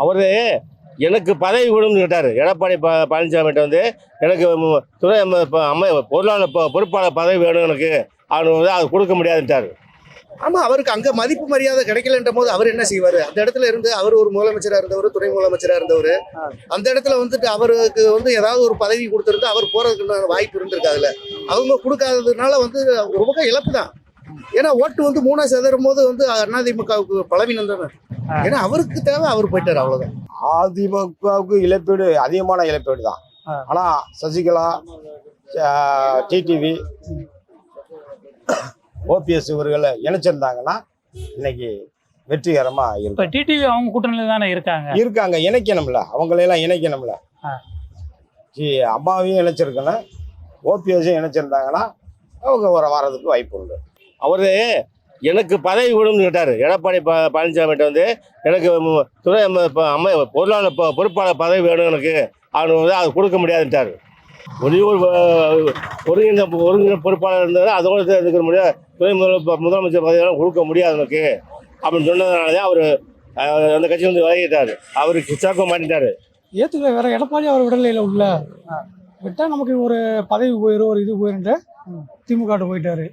அவரு எனக்கு பதவி கொடுன்னு கேட்டார். எடப்பாடி பழனிசாமிகிட்ட வந்து எனக்கு துணை பொருளாளர் பொறுப்பாளர் பதவி வேணும் எனக்கு. அவனு வந்து அது கொடுக்க முடியாதுன்ட்டார். ஆமா, அவருக்கு அங்க மதிப்பு மரியாதை கிடைக்கலன்ற போது அவர் என்ன செய்வாரு? அந்த இடத்துல இருந்து அவர் ஒரு முதலமைச்சரா இருந்தவர், துணை முதலமைச்சரா இருந்தவர். அந்த இடத்துல வந்துட்டு அவருக்கு வந்து ஏதாவது ஒரு பதவி கொடுத்திருந்தா அவர் போறதுக்கு வாய்ப்பு இருந்திருக்காதுல்ல. அவங்க கொடுக்காததுனால வந்து ஒரு பக்கம் இழப்பு தான். ஏன்னா ஓட்டு வந்து 3 சதவீதம் போது வந்து அதிமுகவுக்கு பலவீனம் தானே. ஏன்னா அவருக்கு தேவை, அவர் போயிட்டாரு, அவ்வளவுதான். அதிமுகவுக்கு இழப்பீடு அதிகமான இழப்பீடு தான். ஆனா சசிகலா, டிடிவி, ஓபிஎஸ் இவர்களை இணைச்சிருந்தாங்கன்னா இன்னைக்கு வெற்றிகரமா இருக்கும். டிடிவி அவங்க கூட்டணியில தானே இருக்காங்க. இணைக்கணும்ல, அவங்களையெல்லாம் இணைக்கணும்ல. அம்மாவையும் இணைச்சிருக்கணும், ஓபிஎஸையும் இணைச்சிருந்தாங்கன்னா அவங்க வரதுக்கு வாய்ப்பு உண்டு. அவரு எனக்கு பதவி கொடுன்னு கேட்டார். எடப்பாடி பழனிசாமிகிட்ட வந்து எனக்கு துணை பொருளாளர் பொறுப்பாளர் பதவி வேணும் எனக்கு. அவனு வந்து அது கொடுக்க முடியாதுன்ட்டார். ஒருங்கிணை பொறுப்பாளர் இருந்ததுன்னா அதோடு இருக்க முடியாது. துணை முதலமைச்சர் பதவியெல்லாம் கொடுக்க முடியாது எனக்கு அப்படின்னு சொன்னதுனாலதான் அவர் அந்த கட்சி வந்து விலகிட்டார். அவருக்கு சாக்க மாட்டிட்டாரு. ஏற்றுக்கல. வேற எடப்பாடி அவர் விடலையில் உள்ள விட்டால் நமக்கு ஒரு பதவி போயிடும், ஒரு இது போயிருந்துட்டு திமுக போயிட்டாரு.